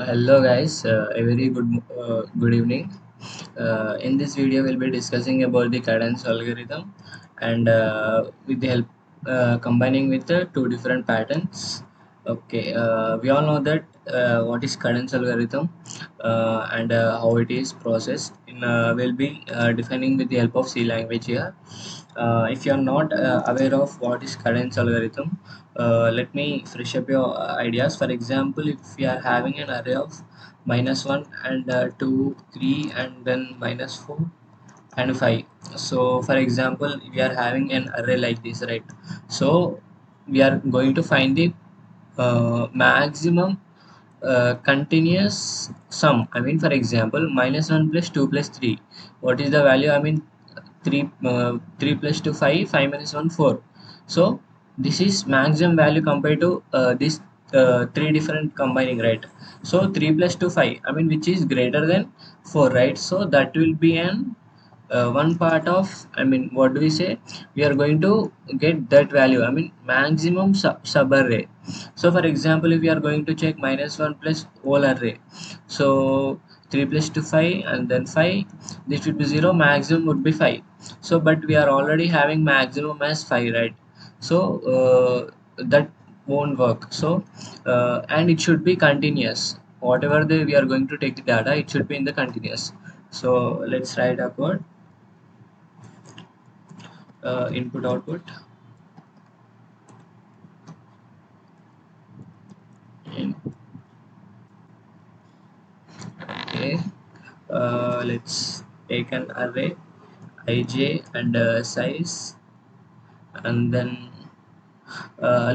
Hello guys, a very good evening. In this video, we'll be discussing about the cadence algorithm, and with the help combining with the two different patterns. Okay, we all know that what is cadence algorithm and how it is processed. We'll be defining with the help of C language here. If you are not aware of what is cadence algorithm, let me fresh up your ideas. For example, if we are having an array of -1 and 2, 3, and then -4 and 5. So for example, we are having an array like this, right? So we are going to find the maximum continuous sum. I mean, for example, -1 plus 2 plus 3. What is the value? I mean, 3 plus 2 5, 5 minus 1 4. So this is maximum value compared to this three different combining, right? So 3 plus 2 5, I mean, which is greater than 4, right? So that will be an one part of, I mean, what do we say, we are going to get that value, I mean, maximum sub array. So for example, if we are going to check -1 plus whole array, so 3 plus 2 5 and then 5, this would be 0, maximum would be 5. So but we are already having maximum as 5, right? So that won't work. So and it should be continuous. Whatever we are going to take the data, it should be in the continuous. So let's write a code. Input output. Okay, let's take an array ij and size, and then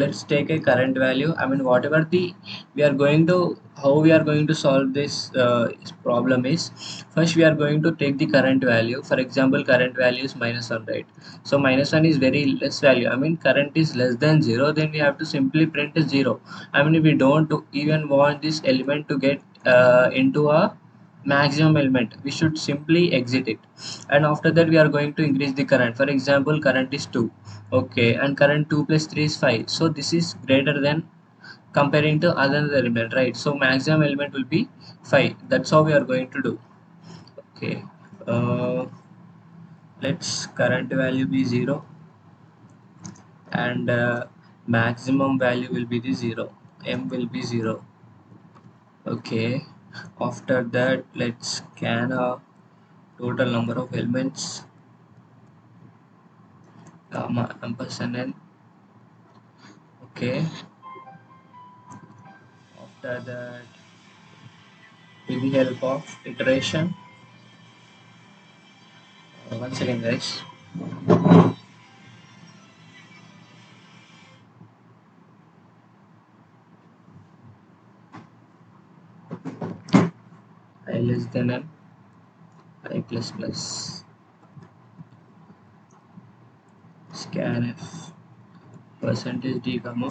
let's take a current value. I mean, whatever the we are going to, how we are going to solve this problem is, first we are going to take the current value. For example, current value is -1, right? So -1 is very less value, I mean current is less than 0, then we have to simply print a 0. I mean, if we don't even want this element to get into a maximum element, we should simply exit it, and after that we are going to increase the current. For example, current is 2. Okay, and current 2 plus 3 is 5. So this is greater than comparing to other element, right? So maximum element will be 5. That's how we are going to do. Okay, uh, let's current value be 0, and maximum value will be the 0. M will be 0. Okay, after that let's scan a total number of elements, comma ampersand n. Okay, after that, with the help of iteration, one second guys, I less than n, I plus plus, scanf, percentage d comma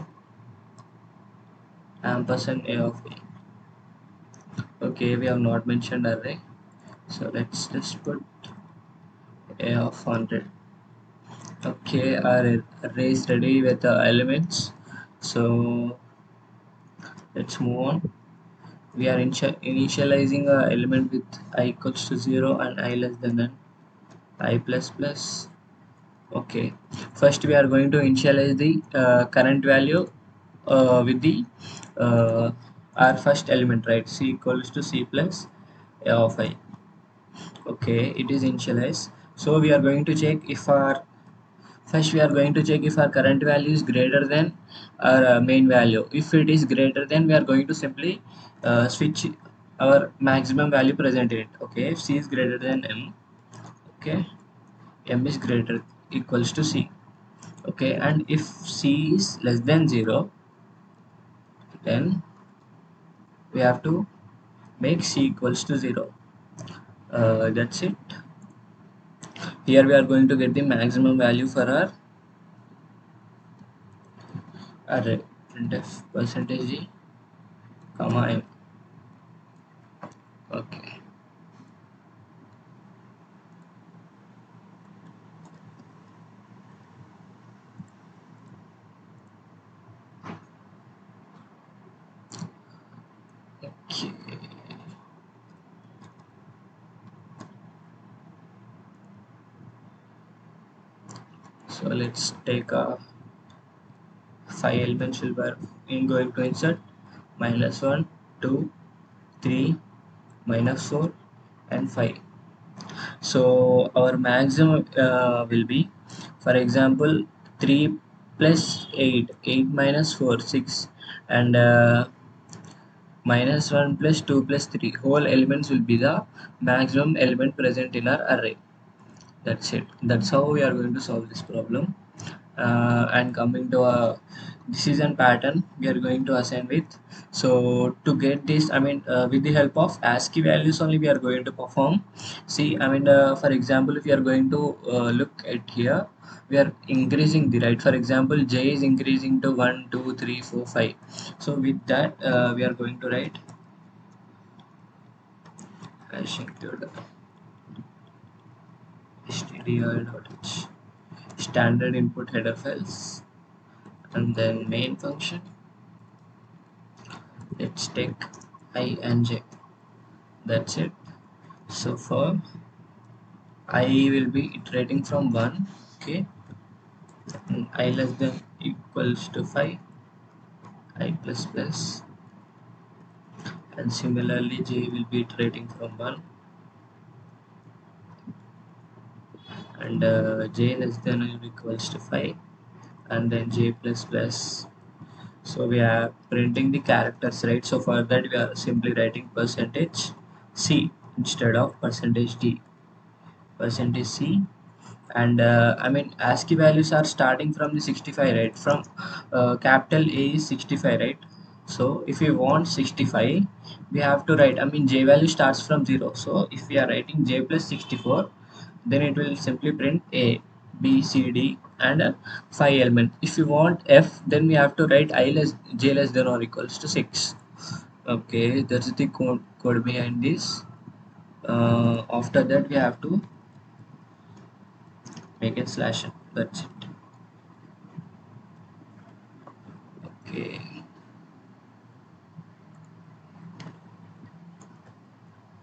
ampersand a of a. Okay, we have not mentioned array, so let's just put a of 100. Okay, our array is ready with the elements, so let's move on. We are initializing a element with I equals to 0 and I less than n, I plus plus. Okay, first we are going to initialize the current value with the uh, our first element, right? C equals to C plus a of I. Okay, it is initialized. So we are going to check if our, first we are going to check if our current value is greater than our main value. If it is greater, then we are going to simply switch our maximum value present in it. Okay, if C is greater than M, okay, M is greater equals to C. Okay, and if C is less than 0, then we have to make C equals to 0. That's it. Here we are going to get the maximum value for our array. Printf percentage d comma m. Okay, okay, So let's take a 5 elements will be in going to insert minus 1, 2, 3, minus 4 and 5. So our maximum will be, for example, 3 plus 8, 8 minus 4, 6, and minus 1 plus 2 plus 3. Whole elements will be the maximum element present in our array. That's it. That's how we are going to solve this problem. And coming to a decision pattern, we are going to assign with. So to get this, I mean, with the help of ASCII values only, we are going to perform. See, I mean, for example, if you are going to look at here, we are increasing the right. For example, J is increasing to 1, 2, 3, 4, 5. So with that, we are going to write hash include stdio.h standard input header files, and then main function. Let's take I and j. That's it. So for I will be iterating from 1, okay, and I less than equals to 5, I plus plus, and similarly j will be iterating from 1, and j less than or equals to 5, and then j plus plus. So we are printing the characters, right? So for that we are simply writing percentage c instead of percentage d, percentage c. And I mean ASCII values are starting from the 65, right? From capital A is 65, right? So if we want 65, we have to write, I mean J value starts from 0. So if we are writing J plus 64, then it will simply print A, B, C, D and 5 element. If you want F, then we have to write I less J less than or equals to 6. Okay, that's the code behind this. After that we have to make a slash n. That's it. Okay.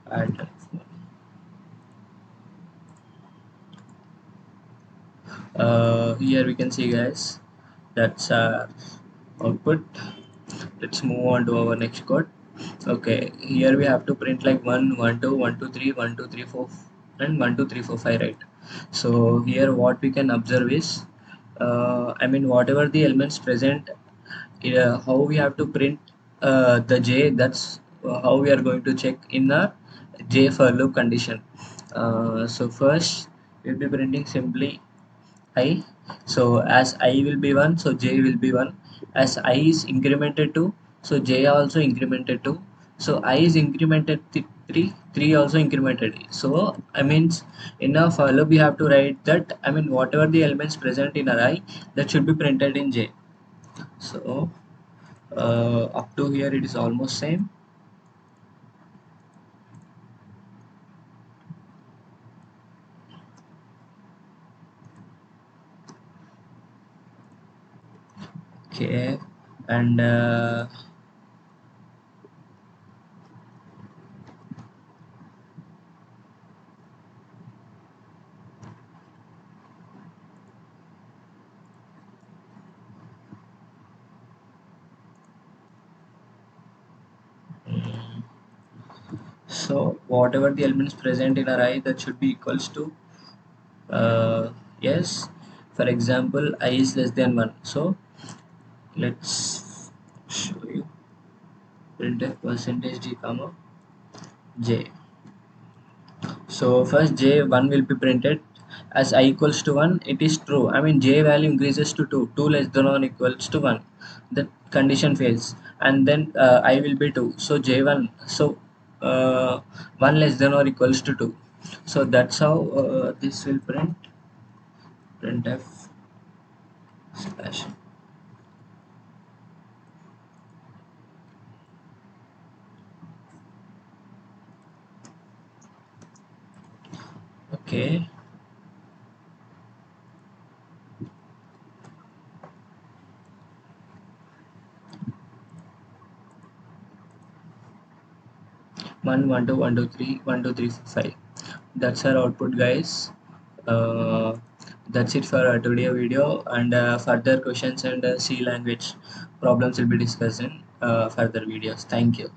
And here we can see, guys, that's our output. Let's move on to our next code. Okay, here we have to print like 1 1 2 1 2 3 1 2 3 4 and 1 2 3 4 5, right? So here what we can observe is, I mean whatever the elements present, how we have to print the j, that's how we are going to check in the j for loop condition. So first we'll be printing simply I. So as I will be 1, so j will be 1. As I is incremented to, so j also incremented to. So I is incremented 3, 3 also incremented. So I means in a for loop we have to write that, I mean whatever the elements present in array, that should be printed in j. So up to here it is almost same. Okay, and 1. So whatever the elements present in array, that should be equals to yes. For example, I is less than 1. So let's show you printf percentage d comma j. So first j1 will be printed. As I equals to 1, it is true. I mean j value increases to 2, 2 less than or equals to 1, the condition fails. And then I will be 2, so j1, so 1 less than or equals to 2. So that's how this will printf slash. Okay, 1 1 2 1 2 3 1 2 3 4 5. That's our output, guys. uh, That's it for today video, and further questions and C language problems will be discussed in further videos. Thank you.